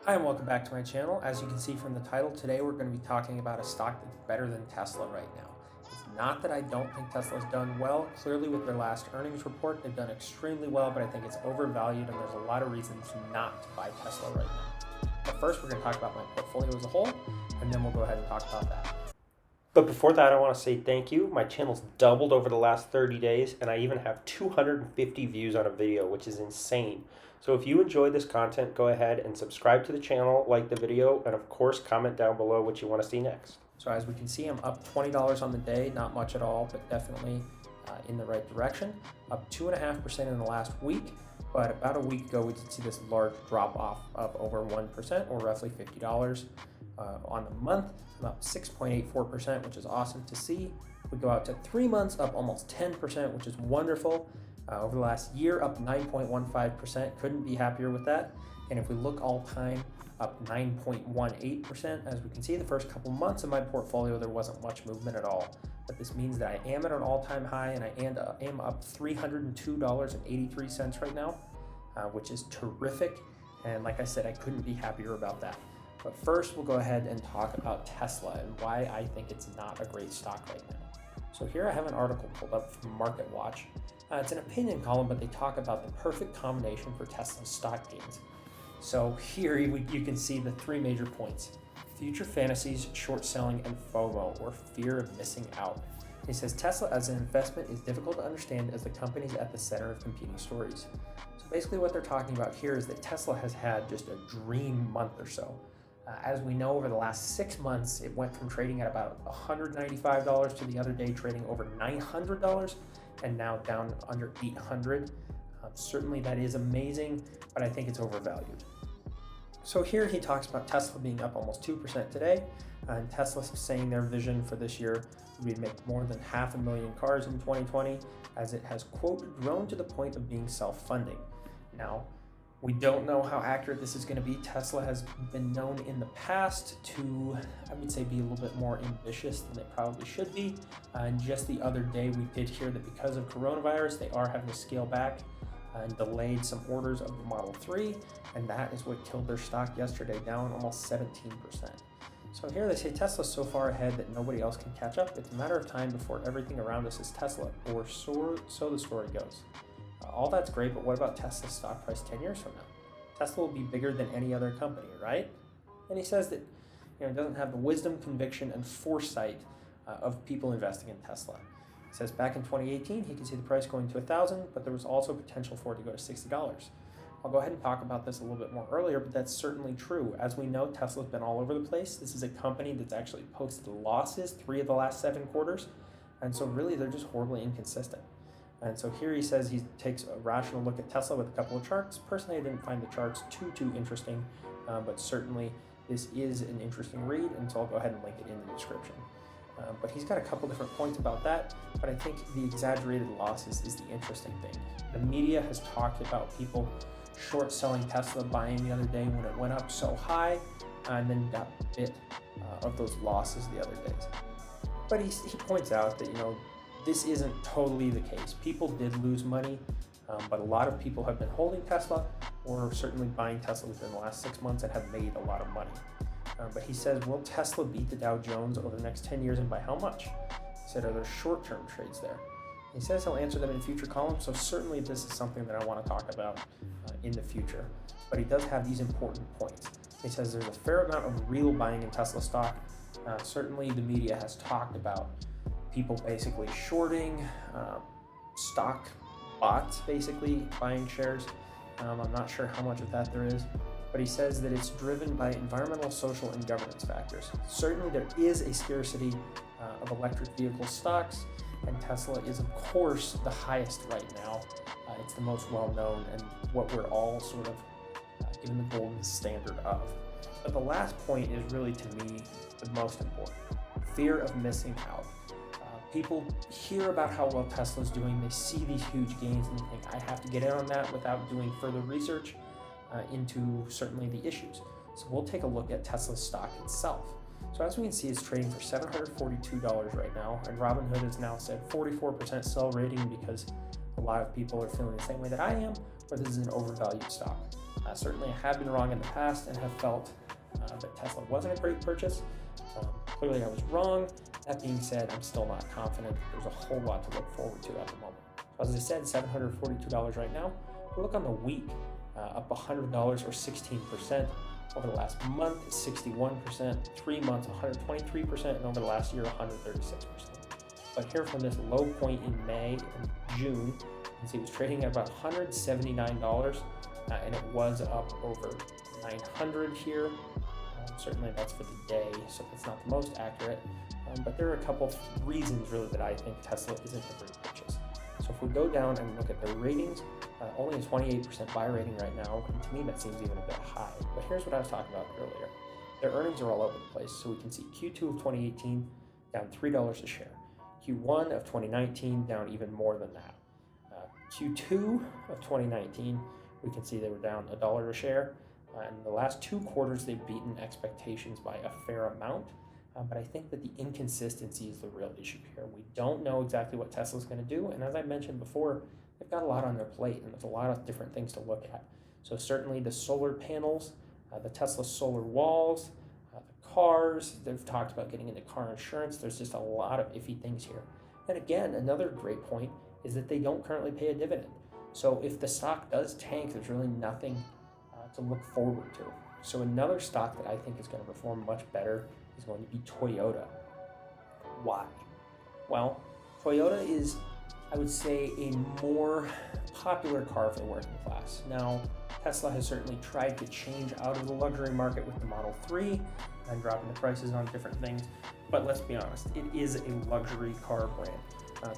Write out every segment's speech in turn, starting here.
Hi and welcome back to my channel. As you can see from the title, today we're going to be talking about a stock that's better than Tesla right now. It's not that I don't think Tesla's done well. Clearly with their last earnings report, they've done extremely well, but I think it's overvalued and there's a lot of reasons not to buy Tesla right now. But first we're going to talk about my portfolio as a whole, and then we'll go ahead and talk about that. But before that, I want to say thank you. My channel's doubled over the last 30 days, and I even have 250 views on a video, which is insane. So if you enjoy this content, go ahead and subscribe to the channel, like the video, and of course, comment down below what you want to see next. So as we can see, I'm up $20 on the day, not much at all, but definitely in the right direction. Up 2.5% in the last week, but about a week ago, we did see this large drop off of over 1%, or roughly $50 on the month. I'm up 6.84%, which is awesome to see. We go out to 3 months, up almost 10%, which is wonderful. Over the last year, up 9.15%. Couldn't be happier with that. And if we look all time, up 9.18%. As we can see, the first couple months of my portfolio, there wasn't much movement at all. But this means that I am at an all-time high, and I am up $302.83 right now, which is terrific. And like I said, I couldn't be happier about that. But first, we'll go ahead and talk about Tesla and why I think it's not a great stock right now. So here I have an article pulled up from MarketWatch. It's an opinion column, but they talk about the perfect combination for Tesla's stock gains. So here you can see the three major points: future fantasies, short selling, and FOMO, or fear of missing out. He says Tesla as an investment is difficult to understand as the company's at the center of competing stories. So basically what they're talking about here is that Tesla has had just a dream month or so. As we know, over the last 6 months, it went from trading at about $195 to the other day trading over $900, and now down under $800. Certainly that is amazing, but I think it's overvalued. So here he talks about Tesla being up almost 2% today, and Tesla's saying their vision for this year would be to make more than 500,000 cars in 2020, as it has, quote, grown to the point of being self-funding. Now, we don't know how accurate this is going to be. Tesla has been known in the past to, I would say, be a little bit more ambitious than they probably should be. And just the other day, we did hear that because of coronavirus, they are having to scale back and delayed some orders of the Model 3. And that is what killed their stock yesterday, down almost 17%. So here they say Tesla's so far ahead that nobody else can catch up. It's a matter of time before everything around us is Tesla, or so the story goes. All that's great, but what about Tesla's stock price 10 years from now? Tesla will be bigger than any other company, right? And he says that it doesn't have the wisdom, conviction, and foresight of people investing in Tesla. He says back in 2018, he could see the price going to $1,000, but there was also potential for it to go to $60. I'll go ahead and talk about this a little bit more earlier, but that's certainly true. As we know, Tesla's been all over the place. This is a company that's actually posted losses 3 of the last 7 quarters, and so really they're just horribly inconsistent. And so here he says he takes a rational look at Tesla with a couple of charts. Personally, I didn't find the charts too interesting, but certainly this is an interesting read, and so I'll go ahead and link it in the description. But he's got a couple different points about that, but I think the exaggerated losses is the interesting thing. The media has talked about people short selling Tesla, buying the other day when it went up so high, and then got bit of those losses the other days. But he points out that, this isn't totally the case. People did lose money, but a lot of people have been holding Tesla, or certainly buying Tesla within the last 6 months, and have made a lot of money. But he says, will Tesla beat the Dow Jones over the next 10 years, and by how much? He said, are there short-term trades there? He says he'll answer them in future columns, so certainly this is something that I want to talk about in the future. But he does have these important points. He says there's a fair amount of real buying in Tesla stock. Certainly the media has talked about people basically shorting, stock bots basically buying shares. I'm not sure how much of that there is, but he says that it's driven by environmental, social, and governance factors. Certainly there is a scarcity of electric vehicle stocks, and Tesla is of course the highest right now. It's the most well-known and what we're all sort of given the golden standard of. But the last point is really, to me, the most important: fear of missing out. People hear about how well Tesla's doing, they see these huge gains, and they think, I have to get in on that without doing further research into certainly the issues. So we'll take a look at Tesla's stock itself. So as we can see, it's trading for $742 right now, and Robinhood has now said 44% sell rating because a lot of people are feeling the same way that I am, where this is an overvalued stock. Certainly I have been wrong in the past and have felt that Tesla wasn't a great purchase. Clearly I was wrong. That being said, I'm still not confident. There's a whole lot to look forward to at the moment. So as I said, $742 right now. If we look on the week, up $100 or 16%. Over the last month, it's 61%. 3 months, 123%. And over the last year, 136%. But here from this low point in May and June, you can see it was trading at about $179, and it was up over 900 here. Certainly that's for the day, so that's not the most accurate. But there are a couple reasons really that I think Tesla isn't a great purchase. So if we go down and look at their ratings, only a 28% buy rating right now, and to me that seems even a bit high. But here's what I was talking about earlier. Their earnings are all over the place, so we can see Q2 of 2018 down $3 a share. Q1 of 2019 down even more than that. Q2 of 2019, we can see they were down $1 a share. In the last 2 quarters, they've beaten expectations by a fair amount. But I think that the inconsistency is the real issue here. We don't know exactly what Tesla's going to do. And as I mentioned before, they've got a lot on their plate, and there's a lot of different things to look at. So certainly the solar panels, the Tesla solar walls, the cars. They've talked about getting into car insurance. There's just a lot of iffy things here. And again, another great point is that they don't currently pay a dividend. So if the stock does tank, there's really nothing to look forward to. So another stock that I think is going to perform much better is going to be Toyota. Why? Well, Toyota is, I would say, a more popular car for the working class. Now, Tesla has certainly tried to change out of the luxury market with the Model 3 and dropping the prices on different things. But let's be honest, it is a luxury car brand.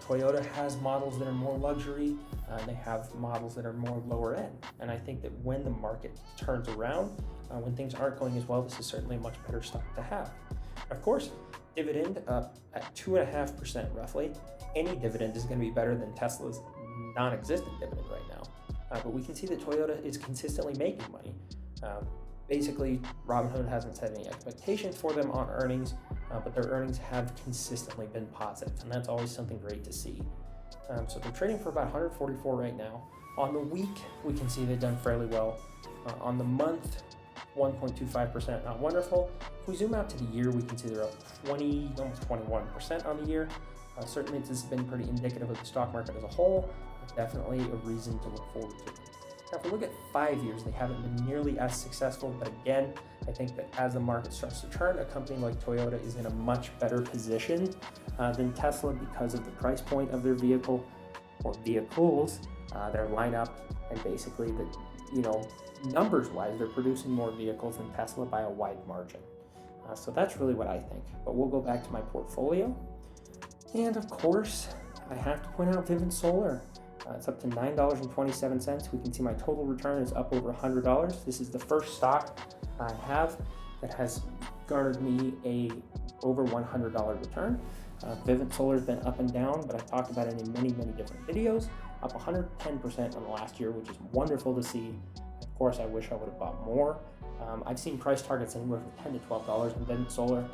Toyota has models that are more luxury, and they have models that are more lower end. And I think that when the market turns around, when things aren't going as well, this is certainly a much better stock to have. Of course, dividend up at 2.5% roughly. Any dividend is going to be better than Tesla's non-existent dividend right now. But we can see that Toyota is consistently making money. Basically, Robinhood hasn't set any expectations for them on earnings, but their earnings have consistently been positive, and that's always something great to see. So they're trading for about 144 right now. On the week, we can see they've done fairly well. On the month, 1.25%, not wonderful. If we zoom out to the year, we can see they're up 20, almost 21% on the year. Certainly, this has been pretty indicative of the stock market as a whole. Definitely a reason to look forward to. Now, if we look at 5 years, they haven't been nearly as successful, but again, I think that as the market starts to turn, a company like Toyota is in a much better position than Tesla because of the price point of their vehicle or vehicles, their lineup, and basically numbers-wise, they're producing more vehicles than Tesla by a wide margin. So that's really what I think. But we'll go back to my portfolio. And of course, I have to point out Vivint Solar. It's up to $9.27. We can see my total return is up over $100. This is the first stock I have that has garnered me a over $100 return. Vivint Solar has been up and down, but I've talked about it in many, many different videos. Up 110% on the last year, which is wonderful to see. Of course, I wish I would have bought more. I've seen price targets anywhere from $10 to $12 on Vivint Solar.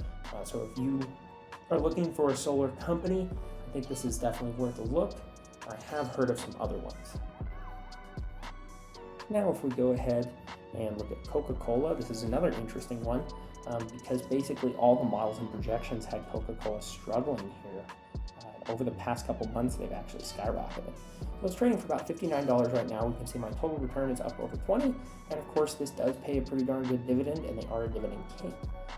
So if you are looking for a solar company, I think this is definitely worth a look. I have heard of some other ones. Now, if we go ahead and look at Coca-Cola, this is another interesting one because basically all the models and projections had Coca-Cola struggling here. Over the past couple months, they've actually skyrocketed. So it's trading for about $59 right now. We can see my total return is up over 20, and of course, this does pay a pretty darn good dividend, and they are a dividend king.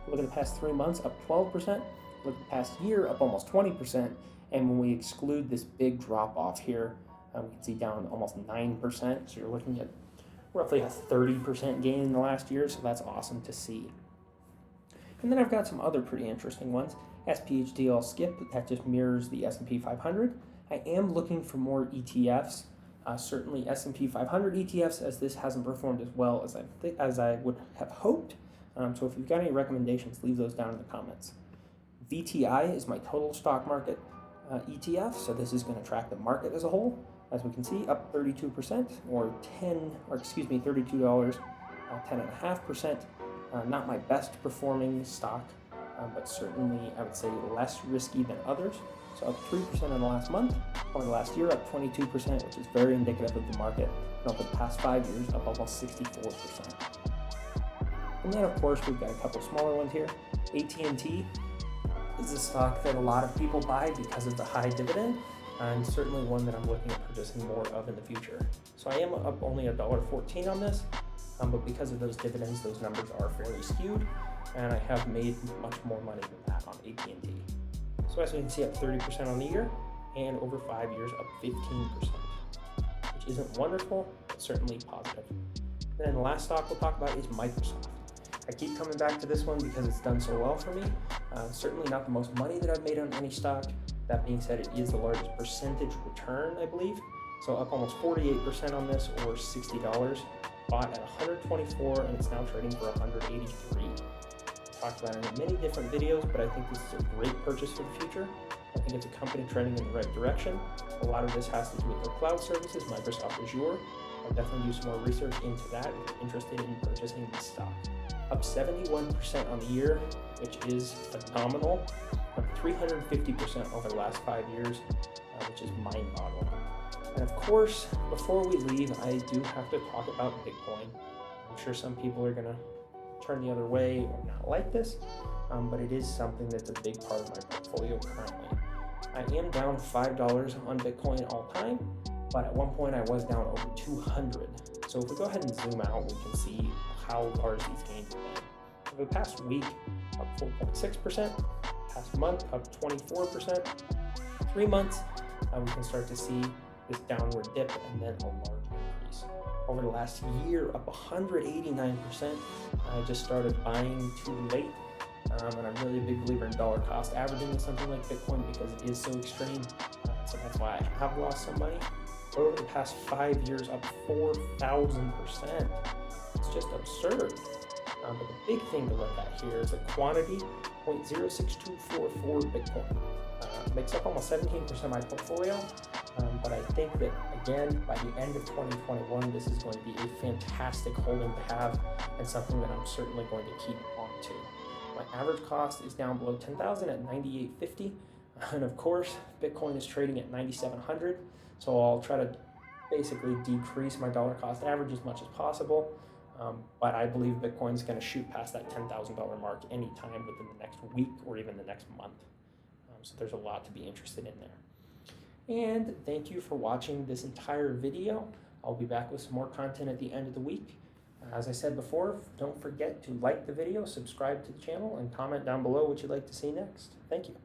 Look at the past 3 months, up 12%. Look at the past year, up almost 20%. And when we exclude this big drop off here, we can see down almost 9%. So you're looking at roughly a 30% gain in the last year. So that's awesome to see. And then I've got some other pretty interesting ones. SPHD I'll skip. That just mirrors the S&P 500. I am looking for more ETFs. Certainly S&P 500 ETFs, as this hasn't performed as well as I would have hoped. So if you've got any recommendations, leave those down in the comments. VTI is my total stock market ETF, so this is going to track the market as a whole. As we can see, up 32%, or $32, 10.5%. Not my best performing stock, but certainly I would say less risky than others. So up 3% in the last month. Over the last year, up 22%, which is very indicative of the market. And over the past 5 years, up almost 64%. And then, of course, we've got a couple smaller ones here. AT&T is a stock that a lot of people buy because of the high dividend, and certainly one that I'm looking at purchasing more of in the future. So I am up only $1.14 on this, but because of those dividends, those numbers are fairly skewed, and I have made much more money than that on AT&T. So as we can see, up 30% on the year, and over 5 years, up 15%, which isn't wonderful, but certainly positive. And then the last stock we'll talk about is Microsoft. I keep coming back to this one because it's done so well for me. Certainly not the most money that I've made on any stock. That being said, it is the largest percentage return, I believe. So up almost 48% on this, or $60. Bought at 124, and it's now trading for 183. Talked about it in many different videos, but I think this is a great purchase for the future. I think it's a company trending in the right direction. A lot of this has to do with their cloud services, Microsoft Azure. I'll definitely do some more research into that if you're interested in purchasing this stock. Up 71% on the year, which is phenomenal. Up 350% over the last 5 years, which is mind-boggling. And of course, before we leave, I do have to talk about Bitcoin. I'm sure some people are going to turn the other way or not like this, but it is something that's a big part of my portfolio currently. I am down $5 on Bitcoin all time, but at one point I was down over 200. So if we go ahead and zoom out, we can see how large these gains have been. For the past week, up 4.6%, past month, up 24%, 3 months, we can start to see this downward dip and then a large increase. Over the last year, up 189%. I just started buying too late, and I'm really a big believer in dollar cost averaging with something like Bitcoin because it is so extreme. So that's why I have lost some money. But over the past 5 years, up 4,000%. It's just absurd. But the big thing to look at here is the quantity, 0.06244 Bitcoin. Makes up almost 17% of my portfolio. But I think that, again, by the end of 2021, this is going to be a fantastic holding to have and something that I'm certainly going to keep on to. My average cost is down below 10,000 at 98.50. And of course, Bitcoin is trading at 9,700. So I'll try to basically decrease my dollar cost average as much as possible. But I believe Bitcoin is going to shoot past that $10,000 mark anytime within the next week or even the next month. So there's a lot to be interested in there. And thank you for watching this entire video. I'll be back with some more content at the end of the week. As I said before, don't forget to like the video, subscribe to the channel, and comment down below what you'd like to see next. Thank you.